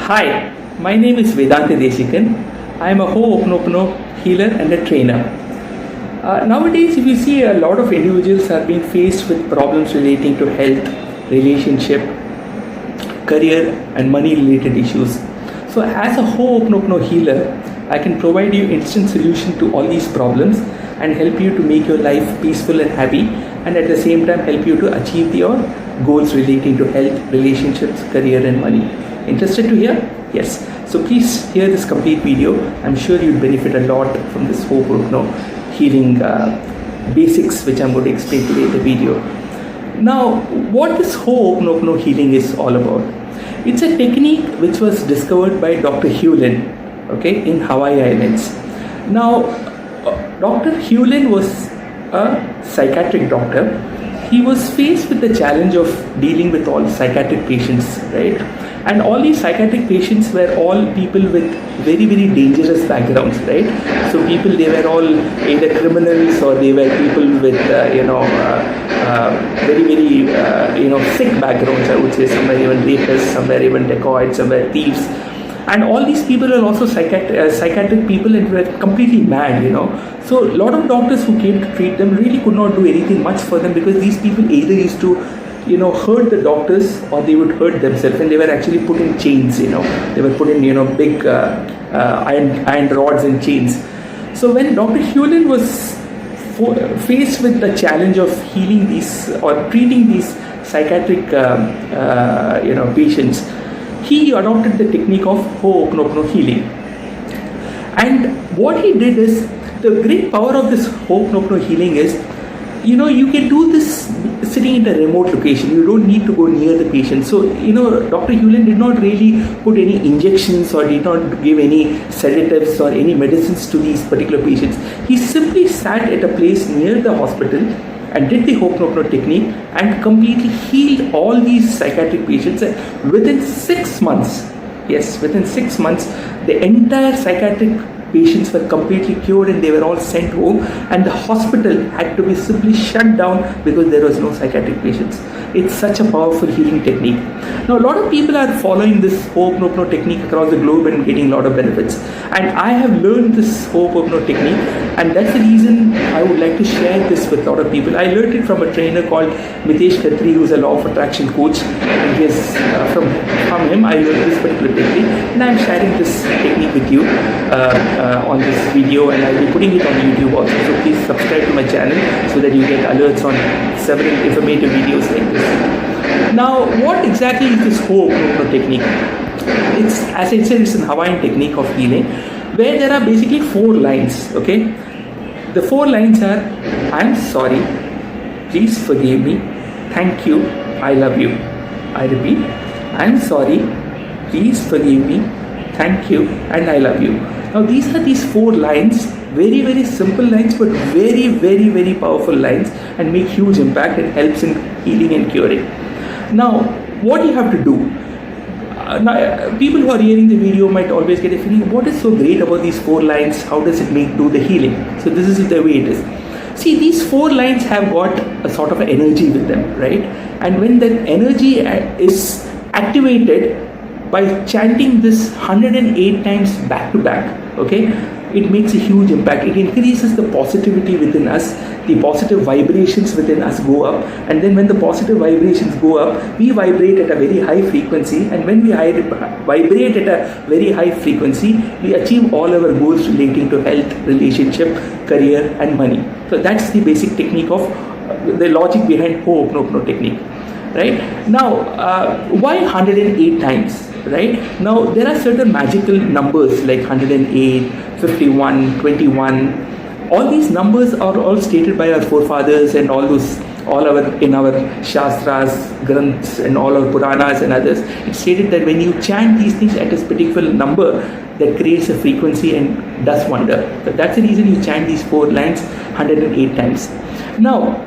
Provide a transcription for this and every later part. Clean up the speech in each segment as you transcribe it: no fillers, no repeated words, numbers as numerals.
Hi, my name is Vedanta Desikan. I am a Hooponopono healer and a trainer. Nowadays, if you see, a lot of individuals are being faced with problems relating to health, relationship, career, and money related issues. So, as a Hooponopono healer, I can provide you instant solution to all these problems and help you to make your life peaceful and happy, and at the same time help you to achieve your goals relating to health, relationships, career, and money. Interested to hear? Yes. So please hear this complete video. I'm sure you'll benefit a lot from this Hooponopono healing basics, which I'm going to explain today in the video. Now, what this Hooponopono healing is all about? It's a technique which was discovered by Dr. Hewlin, okay, in Hawaii Islands. Now, Dr. Hewlin was a psychiatric doctor. He was faced with the challenge of dealing with all psychiatric patients, right? And all these psychiatric patients were all people with very, very dangerous backgrounds, right? So people, they were all either criminals or they were people with, very, very, sick backgrounds, I would say. Some were even rapists, some were even dacoits, some were thieves. And all these people are also psychiatric people and were completely mad, So a lot of doctors who came to treat them really could not do anything much for them, because these people either used to hurt the doctors or they would hurt themselves, and they were actually put in chains, They were put in, big iron rods and chains. So when Dr. Hewlin was faced with the challenge of healing these or treating these psychiatric, patients, he adopted the technique of Hooponopono healing. And what he did is, the great power of this Hooponopono healing is, you can do this sitting in a remote location. You don't need to go near the patient. So, Dr. Hewlin did not really put any injections or did not give any sedatives or any medicines to these particular patients. He simply sat at a place near the hospital and did the Hooponopono technique and completely healed all these psychiatric patients. And within 6 months, within 6 months, the entire psychiatric patients were completely cured and they were all sent home, and the hospital had to be simply shut down because there was no psychiatric patients. It's such a powerful healing technique. Now, a lot of people are following this Hooponopono technique across the globe and getting a lot of benefits. And I have learned this Hooponopono technique, and that's the reason I would like to share this with a lot of people. I learned it from a trainer called Mitesh Khatri, who's a law of attraction coach. And from him, I learned this particular technique, and I'm sharing this technique with you on this video, and I'll be putting it on YouTube also. So please subscribe to my channel so that you get alerts on several informative videos like this. Now, what exactly is this Hooponopono technique? It's, as I said, it's a Hawaiian technique of healing, where there are basically 4 lines, okay? The 4 lines are: I'm sorry, please forgive me, thank you, I love you. I repeat, I'm sorry, please forgive me, thank you, and I love you. Now, these 4 lines, very, very simple lines, but very, very, very powerful lines, and make huge impact and helps in healing and curing. Now, what you have to do, people who are hearing the video might always get a feeling, what is so great about these 4 lines? How does it do the healing? So this is the way it is. See, these 4 lines have got a sort of energy with them, right? And when that energy is activated by chanting this 108 times back to back, okay, it makes a huge impact. It increases the positivity within us. The positive vibrations within us go up, and then when the positive vibrations go up, we vibrate at a very high frequency, and when we vibrate at a very high frequency, we achieve all our goals relating to health, relationship, career, and money. So that's the basic technique of the logic behind Hooponopono technique. Right? Now, why 108 times? Right? Now, there are certain magical numbers like 108, 51, 21. All these numbers are all stated by our forefathers and in our Shastras, Granths, and all our Puranas and others. It's stated that when you chant these things at a particular number, that creates a frequency and does wonder. So that's the reason you chant these 4 lines 108 times. Now,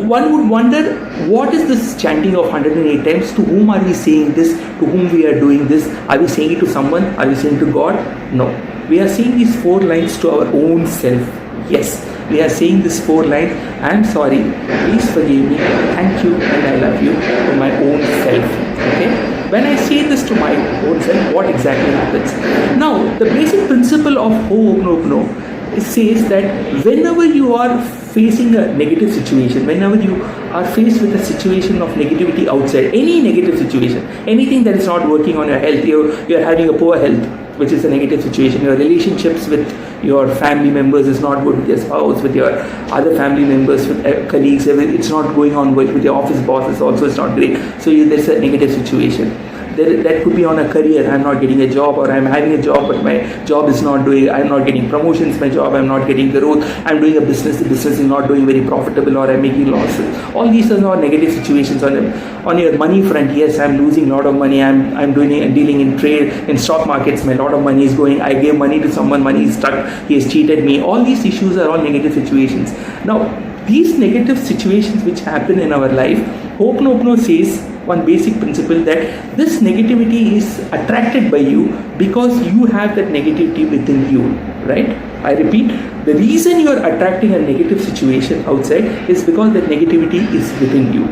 one would wonder, what is this chanting of 108 times? To whom are we saying this? To whom we are doing this? Are we saying it to someone? Are we saying to God? No. We are saying these 4 lines to our own self. Yes, we are saying this 4 lines: I'm sorry, please forgive me, thank you, and I love you, to my own self. Okay? when I say this to my own self, what exactly happens? Now, the basic principle of Hooponopono says that whenever you are facing a negative situation, whenever you are faced with a situation of negativity outside, any negative situation, anything that is not working on your health, you're having a poor health, which is a negative situation, your relationships with your family members is not good, with your spouse, with your other family members, with colleagues, it's not going on with your office bosses also, it's not great. So there's a negative situation. That could be on a career. I'm not getting a job, or I'm having a job but my job is not doing, I'm not getting promotions, my job, I'm not getting growth, I'm doing a business, the business is not doing very profitable, or I'm making losses. All these are not negative situations. On your money front, yes, I'm losing a lot of money, I'm dealing in trade, in stock markets, my lot of money is going, I gave money to someone, money is stuck, he has cheated me. All these issues are all negative situations. Now, these negative situations which happen in our life, Hooponopono says one basic principle, that this negativity is attracted by you because you have that negativity within you, right? I repeat, the reason you are attracting a negative situation outside is because that negativity is within you.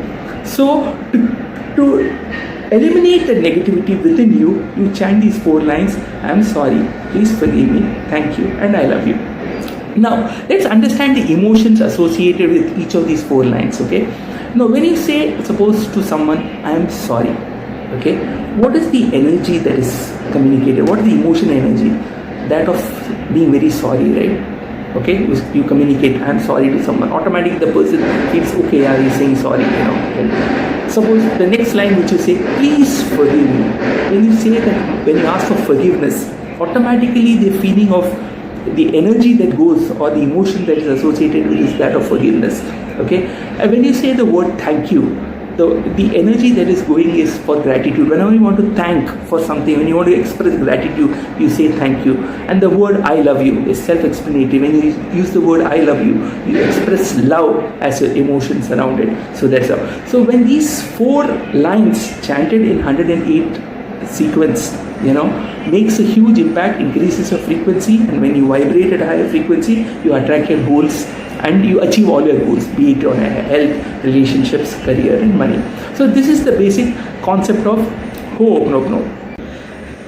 So to eliminate the negativity within you, you chant these 4 lines: I'm sorry, please forgive me, thank you, and I love you. Now, let's understand the emotions associated with each of these 4 lines, okay? Now, when you say, suppose to someone, I am sorry, okay, what is the energy that is communicated? What is the emotion energy? That of being very sorry, right? Okay, you communicate, I am sorry to someone, automatically the person feels, okay, yeah, he's saying sorry, Okay. Suppose the next line which you say, please forgive me. When you say that, when you ask for forgiveness, automatically the feeling of the energy that goes, or the emotion that is associated with, is that of forgiveness. Okay, and when you say the word thank you, the energy that is going is for gratitude. Whenever you want to thank for something, when you want to express gratitude, you say thank you. And the word I love you is self-explanatory. When you use the word I love you, you express love as your emotions around it. So that's how. So when these 4 lines chanted in 108 sequence, makes a huge impact, increases your frequency, and when you vibrate at a higher frequency, you attract your goals and you achieve all your goals, be it on health, relationships, career, and money. So this is the basic concept of Hooponopono.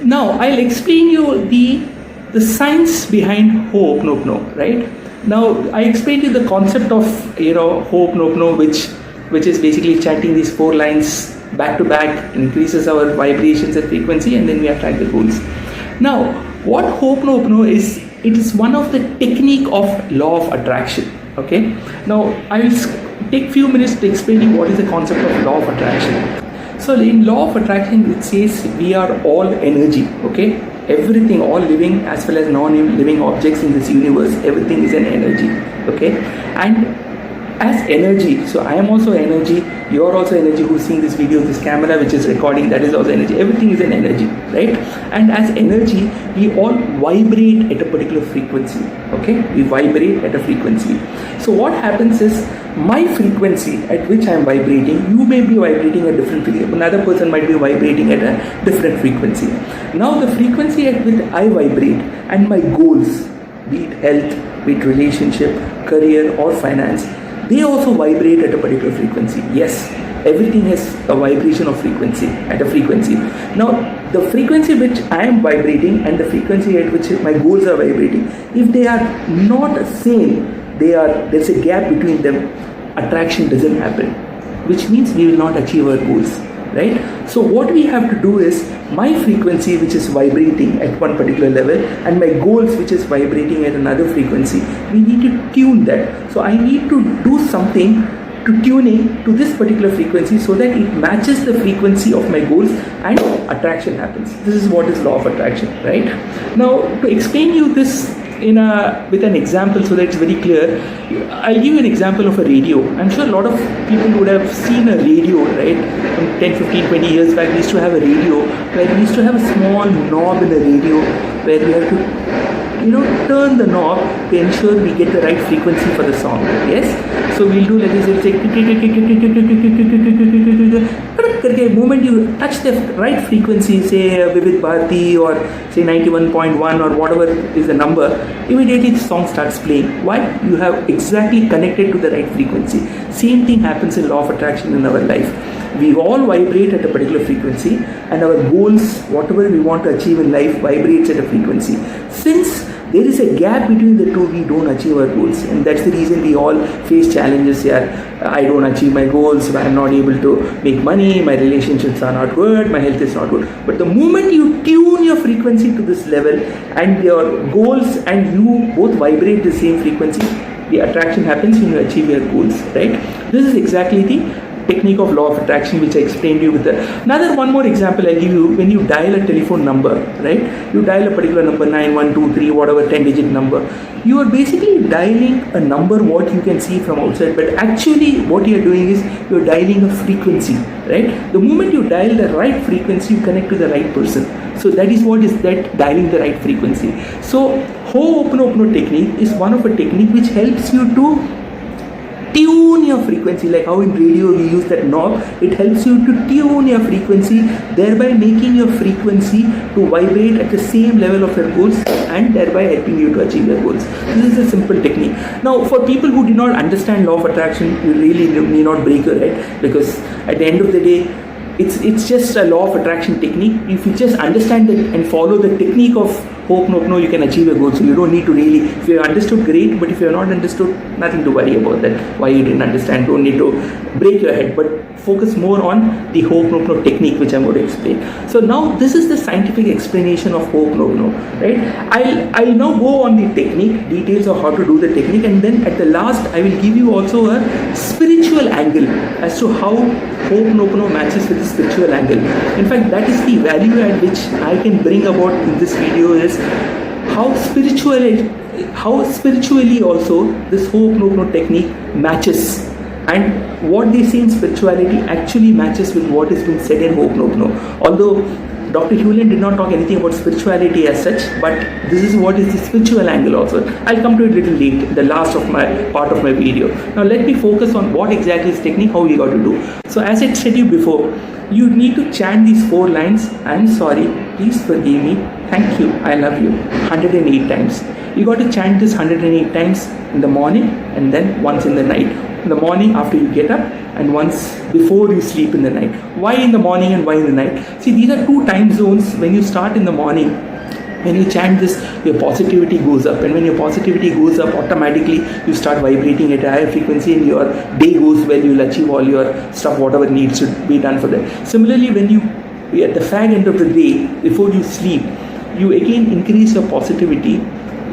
Now I'll explain you the science behind Hooponopono, right? Now I explained you the concept of Hooponopono, which is basically chanting these 4 lines back to back, increases our vibrations and frequency, and then we attract the goals. Now, what Hooponopono is, it is one of the technique of law of attraction. Okay. Now, I will take few minutes to explain you what is the concept of law of attraction. So, in law of attraction, it says we are all energy. Okay. Everything, all living as well as non-living objects in this universe, everything is an energy. Okay. And as energy, so I am also energy, you are also energy who's seeing this video, this camera which is recording, that is also energy. Everything is an energy, right? And as energy, we all vibrate at a particular frequency, okay? We vibrate at a frequency. So what happens is, my frequency at which I am vibrating, you may be vibrating at different frequency, another person might be vibrating at a different frequency. Now the frequency at which I vibrate and my goals, be it health, be it relationship, career or finance, they also vibrate at a particular frequency. Yes, everything has a vibration of frequency, at a frequency. Now, the frequency which I am vibrating and the frequency at which my goals are vibrating, if they are not same, there's a gap between them, attraction doesn't happen, which means we will not achieve our goals, right? So what we have to do is, my frequency which is vibrating at one particular level and my goals which is vibrating at another frequency, we need to tune that. So I need to do something to tuning to this particular frequency so that it matches the frequency of my goals and attraction happens. This is what is law of attraction, right? Now, to explain you this with an example so that it's very clear, I'll give you an example of a radio. I'm sure a lot of people would have seen a radio, right? From 10, 15, 20 years back, we used to have a radio where we used to have a small knob in the radio where we have to turn the knob to ensure we get the right frequency for the song. Yes? So we'll do like this, it'll say करके moment you touch the right frequency, say Vivid Bharati or say 91.1 or whatever is the number, immediately the song starts playing. Why? You have exactly connected to the right frequency. Same thing happens in law of attraction in our life. We all vibrate at a particular frequency, and our goals, whatever we want to achieve in life, vibrates at a frequency. Since there is a gap between the two, we don't achieve our goals, and that's the reason we all face challenges here. I don't achieve my goals, I'm not able to make money, my relationships are not good, my health is not good. But the moment you tune your frequency to this level and your goals and you both vibrate the same frequency, the attraction happens and you achieve your goals, right? This is exactly the technique of law of attraction which I explained to you with another one more example I'll give you. When you dial a telephone number, right, you dial a particular number 9123 whatever 10-digit number, you are basically dialing a number what you can see from outside, but actually what you are doing is you are dialing a frequency, right? The moment you dial the right frequency, you connect to the right person. So that is what is that dialing the right frequency. So Hooponopono technique is one of a technique which helps you to tune your frequency, like how in radio we use that knob. It helps you to tune your frequency, thereby making your frequency to vibrate at the same level of your goals and thereby helping you to achieve your goals. This is a simple technique. Now for people who do not understand law of attraction, you really need not break your head, because at the end of the day it's just a law of attraction technique. If you just understand it and follow the technique of Hooponopono, you can achieve your goals. So you don't need to really, if you understood, great, but if you are not understood, nothing to worry about that. Why you didn't understand, don't need to break your head, but focus more on the Hooponopono technique which I'm going to explain. So now this is the scientific explanation of Hooponopono, right? I'll now go on the technique, details of how to do the technique, and then at the last I will give you also a spiritual angle as to how Hooponopono matches with the spiritual angle. In fact, that is the value at which I can bring about in this video, is how spiritually also this Hooponopono technique matches, and what they say in spirituality actually matches with what is being said in Hooponopono. Although Dr. Hewlin did not talk anything about spirituality as such, but this is what is the spiritual angle also. I'll come to it a little late, the last of my part of my video. Now let me focus on what exactly is technique, how we got to do. So as I said to you before, you need to chant these 4 lines: I'm sorry, please forgive me, thank you, I love you, 108 times. You got to chant this 108 times in the morning and then once in the night. In the morning after you get up, and once before you sleep in the night. Why in the morning and why in the night? See, these are 2 time zones. When you start in the morning, when you chant this, your positivity goes up, and when your positivity goes up, automatically you start vibrating at a higher frequency and your day goes well. You'll achieve all your stuff, whatever needs to be done for that. Similarly, when you at the fag end of the day, before you sleep, you again increase your positivity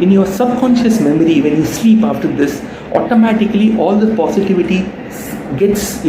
in your subconscious memory. When you sleep after this, automatically all the positivity gets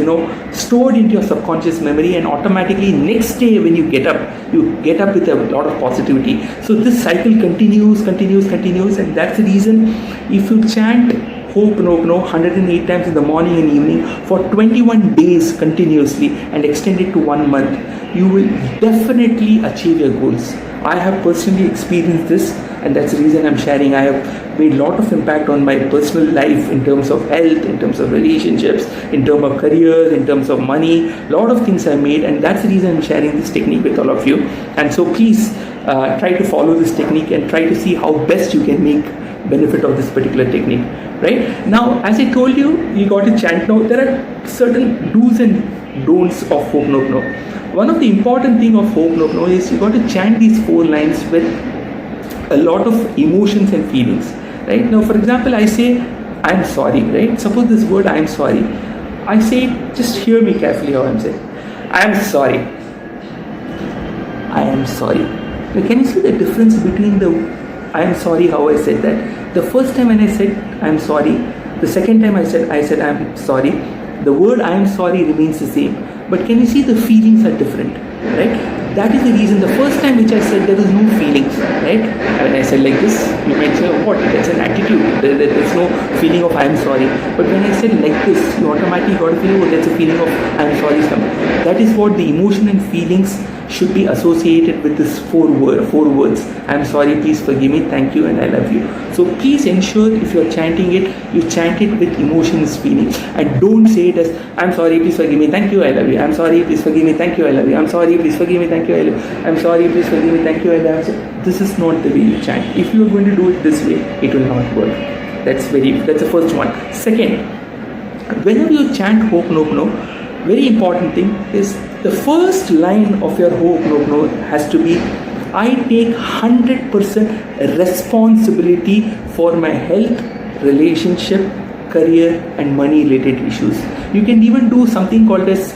stored into your subconscious memory, and automatically next day when you get up with a lot of positivity. So this cycle continues, and that's the reason if you chant Hooponopono 108 times in the morning and evening for 21 days continuously and extend it to 1 month, you will definitely achieve your goals. I have personally experienced this, and that's the reason I'm sharing. I have made a lot of impact on my personal life in terms of health, in terms of relationships, in terms of career, in terms of money. A lot of things I made, and that's the reason I'm sharing this technique with all of you. And so please try to follow this technique and try to see how best you can make benefit of this particular technique. Right now, as I told you, you got to chant. Now there are certain do's and don'ts of Hooponopono. One of the important thing of Hooponopono is you got to chant these 4 lines with a lot of emotions and feelings. Right now, for example, I say I'm sorry. Right? Suppose this word I'm sorry. I say, just hear me carefully how I'm saying. I am sorry. I am sorry. Now, can you see the difference between the I am sorry, how I said that? The first time when I said I am sorry, the second time I said I am sorry, the word I am sorry remains the same. But can you see the feelings are different, right? That is the reason. The first time which I said there was no feelings, right? When I said like this, you might say, oh, what? That's an attitude. There's no feeling of I am sorry. But when I said like this, you automatically got a feeling, oh, that's a feeling of I am sorry. That is what the emotion and feelings should be associated with this four words: I'm sorry, please forgive me, thank you, and I love you. So please ensure if you're chanting it, you chant it with emotions, feelings, and don't say it as I'm sorry, please forgive me, thank you, I love you. I'm sorry, please forgive me, thank you, I love you. I'm sorry, please forgive me, thank you, I love you. I'm sorry, please forgive me, thank you, I love you. This is not the way you chant. If you are going to do it this way, it will not work. That's the first one. Second, whenever you chant Hooponopono, very important thing is the first line of your Hooponopono has to be, I take 100% responsibility for my health, relationship, career and money related issues. You can even do something called as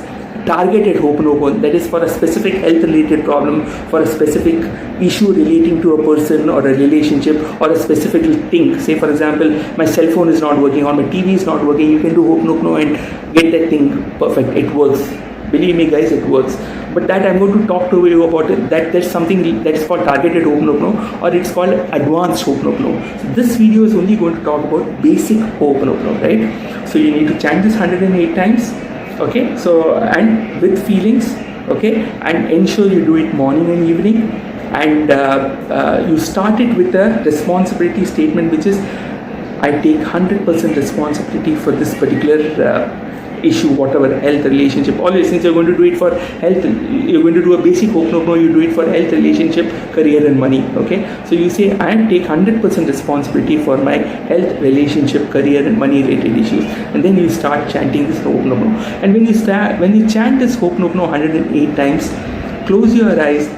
targeted Hooponopono, that is for a specific health related problem, for a specific issue relating to a person or a relationship or a specific thing. Say for example, my cell phone is not working or my TV is not working. You can do Hooponopono and get that thing perfect. It works. Believe me guys, it works. But that I'm going to talk to you about it. There's something that's called targeted Hooponopono, or it's called advanced Hooponopono. So this video is only going to talk about basic Hooponopono, right? So you need to chant this 108 times. Okay, so and with feelings, okay, and ensure you do it morning and evening, and you start it with a responsibility statement, which is I take 100% responsibility for this particular issue, whatever, health, relationship. Always, since you're going to do it for health, you're going to do a basic Hooponopono, you do it for health, relationship, career and money. Okay, so you say I take 100% responsibility for my health, relationship, career and money related issues, and then you start chanting this Hooponopono. And when you chant this Hooponopono 108 times, close your eyes,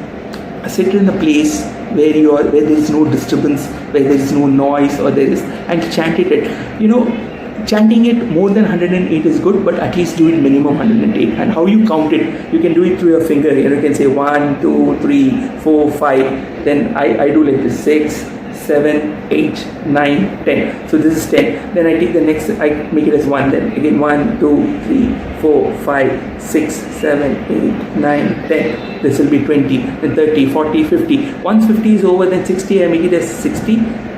sit in a place where there is no disturbance, where there is no noise, or there is, and chant it at, chanting it more than 108 is good, but at least do it minimum 108. And how you count it, you can do it through your finger. You can say 1, 2, 3, 4, 5. Then I do like this: 6, 7, 8, 9, 10. So this is 10. Then I take the next, I make it as 1. Then again 1, 2, 3, 4, 5, 6, 7, 8, 9, 10. This will be 20. Then 30, 40, 50. Once 50 is over, then 60. I make it as 60,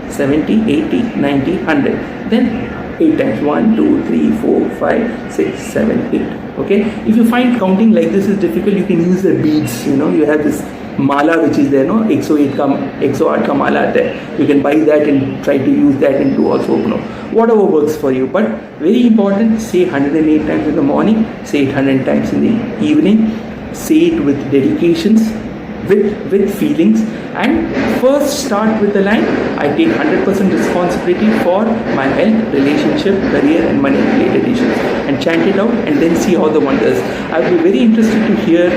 70, 80, 90, 100. Then 8 times: 1, 2, 3, 4, 5, 6, 7, 8. Okay, if you find counting like this is difficult, you can use the beads. You have this mala which is there, no, 108 ka mala aata hai. You can buy that and try to use that and do also whatever works for you. But very important, say 108 times in the morning, say it 100 times in the evening. Say it with dedications, with feelings, and first start with the line, I take 100% responsibility for my health, relationship, career and money related issues, and chant it out, and then see how the wonders. I will be very interested to hear.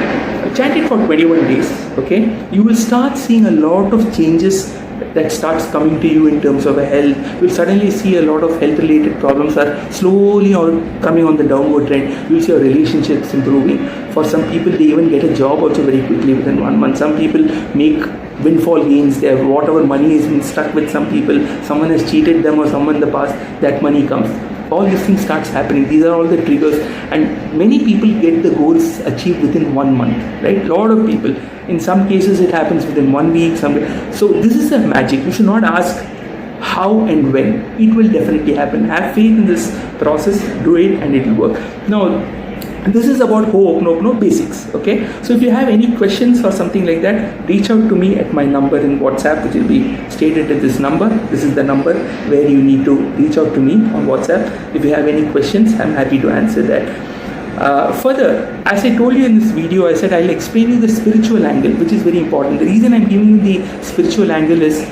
Chant it for 21 days. Okay, you will start seeing a lot of changes that starts coming to you in terms of a health. You'll suddenly see a lot of health related problems are slowly coming on the downward trend. You'll see your relationships improving. For some people, they even get a job also very quickly within 1 month. Some people make windfall gains. They have whatever money has been stuck with some people. Someone has cheated them or someone in the past. That money comes. All these things starts happening. These are all the triggers, and many people get the goals achieved within 1 month, right? A lot of people. In some cases it happens within 1 week. So this is a magic. You should not ask how and when. It will definitely happen. Have faith in this process, do it, and it will work. Now this is about Hooponopono basics. Okay, so if you have any questions or something like that, reach out to me at my number in WhatsApp, which will be stated at this number. This is the number where you need to reach out to me on WhatsApp. If you have any questions, I'm happy to answer that. Further, as I told you in this video, I said I'll explain you the spiritual angle, which is very important. The reason I'm giving you the spiritual angle is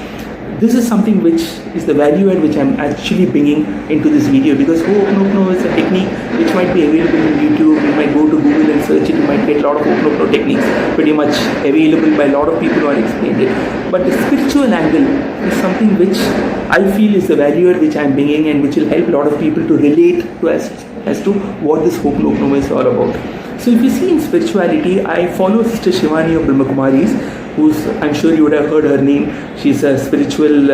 this is something which is the value add which I'm actually bringing into this video, because Hooponopono is a technique which might be available in YouTube. You might go to Google and search it. You might get a lot of Hooponopono techniques pretty much available by a lot of people who are explained it. But the spiritual angle is something which I feel is the value add which I'm bringing, and which will help a lot of people to relate to as to what this Hooponopono is all about. So if you see in spirituality, I follow Sister Shivani of Brahmakumaris, who's, I'm sure you would have heard her name. She's a spiritual,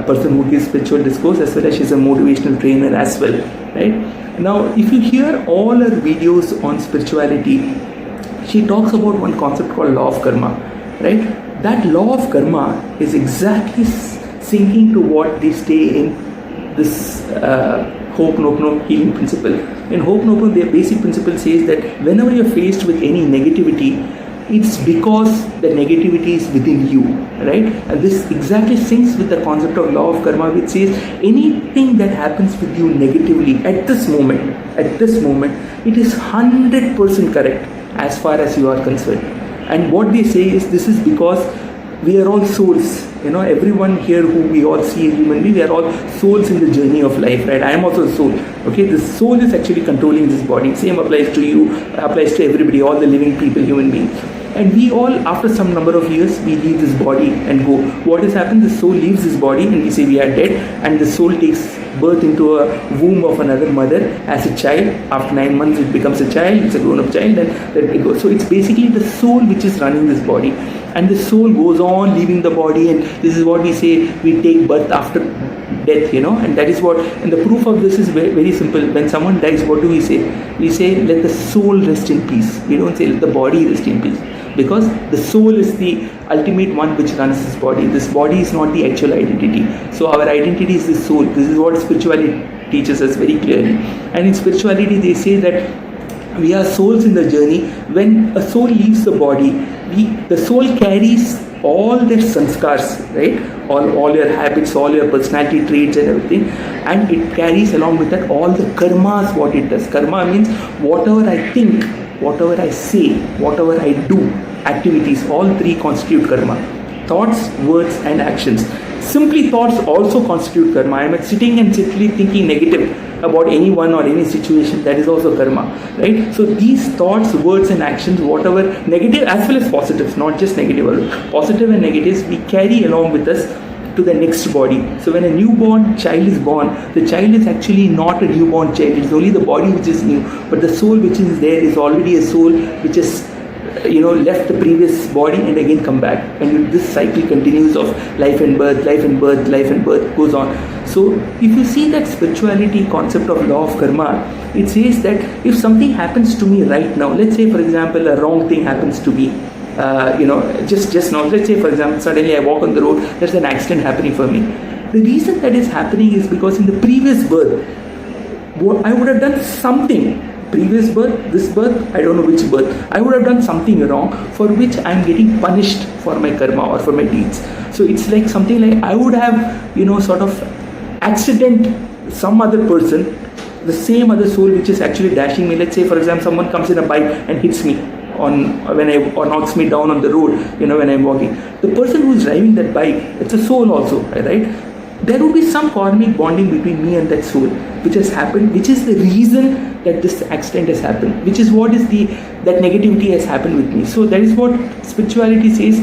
person who gives spiritual discourse, as well as she's a motivational trainer as well, right? Now, if you hear all her videos on spirituality, she talks about one concept called law of karma, right? That law of karma is exactly syncing to what they stay in this Hooponopono healing principle. In Hooponopono, their basic principle says that whenever you're faced with any negativity, it's because the negativity is within you, right? And this exactly syncs with the concept of law of karma, which says anything that happens with you negatively at this moment, it is 100% correct as far as you are concerned. And what they say is this is because we are all souls. Everyone here who we all see a human being, we are all souls in the journey of life, right? I am also a soul. Okay, the soul is actually controlling this body. Same applies to you, applies to everybody, all the living people, human beings. And we all, after some number of years, we leave this body and go. What has happened? The soul leaves this body and we say we are dead, and the soul takes birth into a womb of another mother as a child. After 9 months, it becomes a child, it's a grown-up child, and then it goes. So it's basically the soul which is running this body. And the soul goes on leaving the body, and this is what we say, we take birth after death, and that is what, and the proof of this is very, very simple. When someone dies, what do we say? We say, let the soul rest in peace. We don't say, let the body rest in peace. Because the soul is the ultimate one which runs this body. This body is not the actual identity. So our identity is the soul. This is what spirituality teaches us very clearly. And in spirituality, they say that we are souls in the journey. When a soul leaves the body, the soul carries all their sanskars, right? All your habits, all your personality traits and everything. And it carries along with that all the karmas, what it does. Karma means whatever I think, whatever I say, whatever I do, activities, all three constitute karma. Thoughts, words and actions. Simply thoughts also constitute karma. I am sitting and simply thinking negative about anyone or any situation, that is also karma, right? So these thoughts, words and actions, whatever negative as well as positives, not just negative, positive and negatives, we carry along with us to the next body. So when a newborn child is born, the child is actually not a newborn child, it's only the body which is new, but the soul which is there is already a soul which is left the previous body and again come back, and this cycle continues of life and birth, life and birth, life and birth goes on. So if you see that spirituality concept of law of karma, it says that if something happens to me right now, let's say for example a wrong thing happens to me, just now, let's say for example suddenly I walk on the road, there's an accident happening for me. The reason that is happening is because in the previous birth I would have done something. Previous birth, this birth, I don't know which birth, I would have done something wrong for which I am getting punished for my karma or for my deeds. So it's like something like I would have, sort of accident some other person, the same other soul which is actually dashing me. Let's say for example someone comes in a bike and hits me or knocks me down on the road, when I'm walking. The person who is driving that bike, it's a soul also, right? There would be some karmic bonding between me and that soul which has happened, which is the reason that this accident has happened, which is what is that negativity has happened with me. So that is what spirituality says.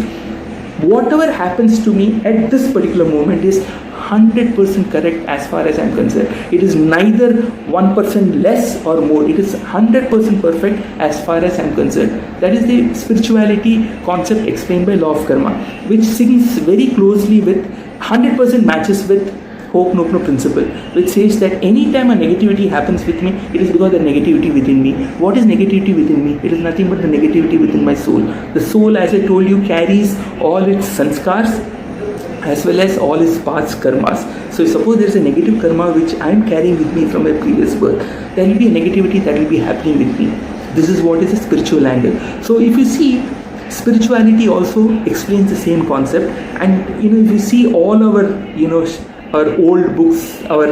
Whatever happens to me at this particular moment is 100% correct as far as I am concerned. It is neither 1% less or more. It is 100% perfect as far as I am concerned. That is the spirituality concept explained by law of karma, which syncs very closely with 100% matches with Hooponopono principle, which says that anytime a negativity happens with me, it is because of the negativity within me. What is negativity within me? It is nothing but the negativity within my soul. The soul, as I told you, carries all its sanskars as well as all its past karmas. So suppose there is a negative karma which I am carrying with me from my previous birth, there will be a negativity that will be happening with me. This is what is a spiritual angle. So if you see, spirituality also explains the same concept, and if you see all our our old books, our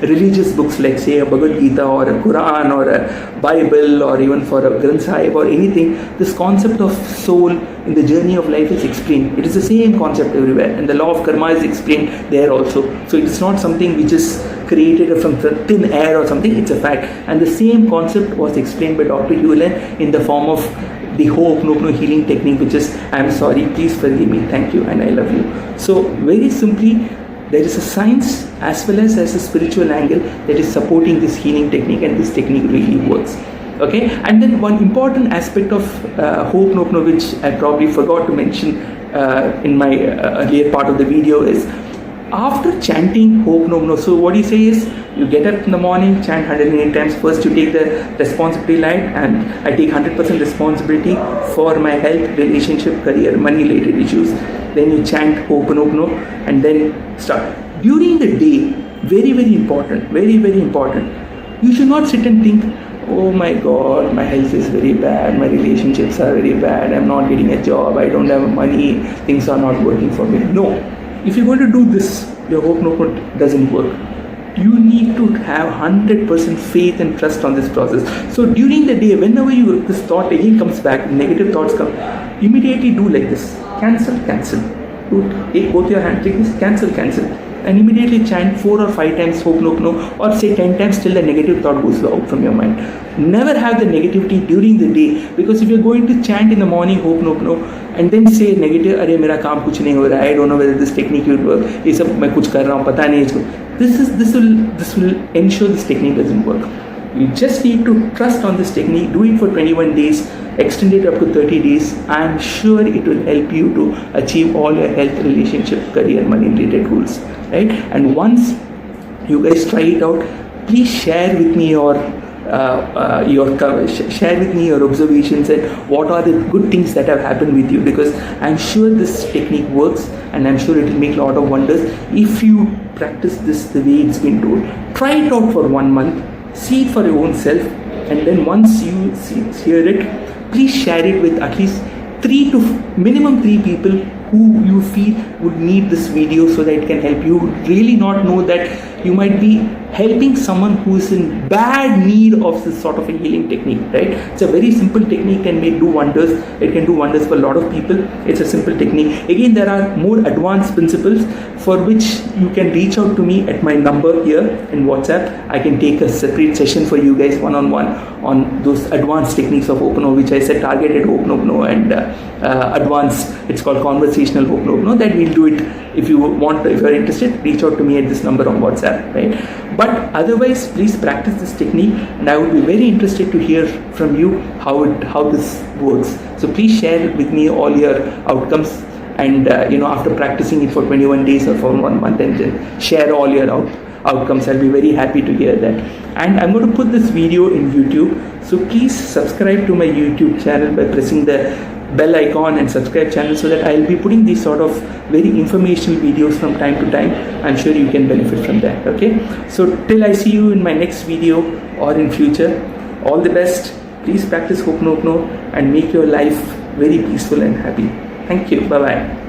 religious books, like say a Bhagavad Gita or a Quran or a Bible or even for a Granth Sahib or anything, this concept of soul in the journey of life is explained. It is the same concept everywhere, and the law of karma is explained there also. So it is not something which is created from thin air or something, it's a fact. And the same concept was explained by Dr. Hewlett in the form of the Hooponopono healing technique, which is, I'm sorry, please forgive me, thank you, and I love you. So very simply, there is a science as well as a spiritual angle that is supporting this healing technique, and this technique really works. Okay, and then one important aspect of Hooponopono, which I probably forgot to mention in my earlier part of the video, is after chanting Hooponopono. So what you say is, you get up in the morning, chant 108 times. First you take the responsibility line, and I take 100% responsibility for my health, relationship, career, money related issues. Then you chant Hooponopono and then start. During the day, very, very important, you should not sit and think, oh my god, my health is very bad, my relationships are very bad, I'm not getting a job, I don't have money, things are not working for me. No, if you're going to do this, your Ho'oponopono doesn't work. You need to have 100% faith and trust on this process. So during the day, whenever this thought again comes back, negative thoughts come, immediately do like this: cancel, cancel. Do it. Take both your hands, take this, cancel, cancel, and immediately chant 4 or 5 times Ho'oponopono, or say 10 times till the negative thought goes out from your mind. Never have the negativity during the day, because if you're going to chant in the morning Ho'oponopono and then say negative, अरे मेरा काम कुछ नहीं हो रहा है, I don't know whether this technique would work, ये सब मैं कुछ कर रहा हूँ, पता नहीं इसको. This will ensure this technique doesn't work. You just need to trust on this technique. Do it for 21 days. Extend it up to 30 days. I am sure it will help you to achieve all your health, relationship, career, money-related goals. Right? And once you guys try it out, please share with me share with me your observations and what are the good things that have happened with you, because I'm sure this technique works and I'm sure it will make a lot of wonders if you practice this the way it's been told. Try it out for 1 month, see it for your own self, and then once you hear it, please share it with at least minimum 3 people who you feel would need this video, so that it can help you. Really not know that you might be helping someone who is in bad need of this sort of a healing technique, right? It's a very simple technique, can do wonders. It can do wonders for a lot of people. It's a simple technique. Again, there are more advanced principles for which you can reach out to me at my number here in WhatsApp. I can take a separate session for you guys one-on-one on those advanced techniques of Ho'oponopono, which I said targeted Ho'oponopono and advanced, it's called conversational Ho'oponopono. That we'll do it. If you want, if you're interested, reach out to me at this number on WhatsApp, right? But otherwise, please practice this technique, and I would be very interested to hear from you how this works. So please share with me all your outcomes, and after practicing it for 21 days or for 1 month, and then share all your outcomes. I'll be very happy to hear that. And I'm going to put this video in YouTube, so please subscribe to my YouTube channel by pressing the bell icon and subscribe channel, so that I'll be putting these sort of very informational videos from time to time. I'm sure you can benefit from that. Okay, so till I see you in my next video or in future, all the best. Please practice Ho'oponopono and make your life very peaceful and happy. Thank you. Bye bye.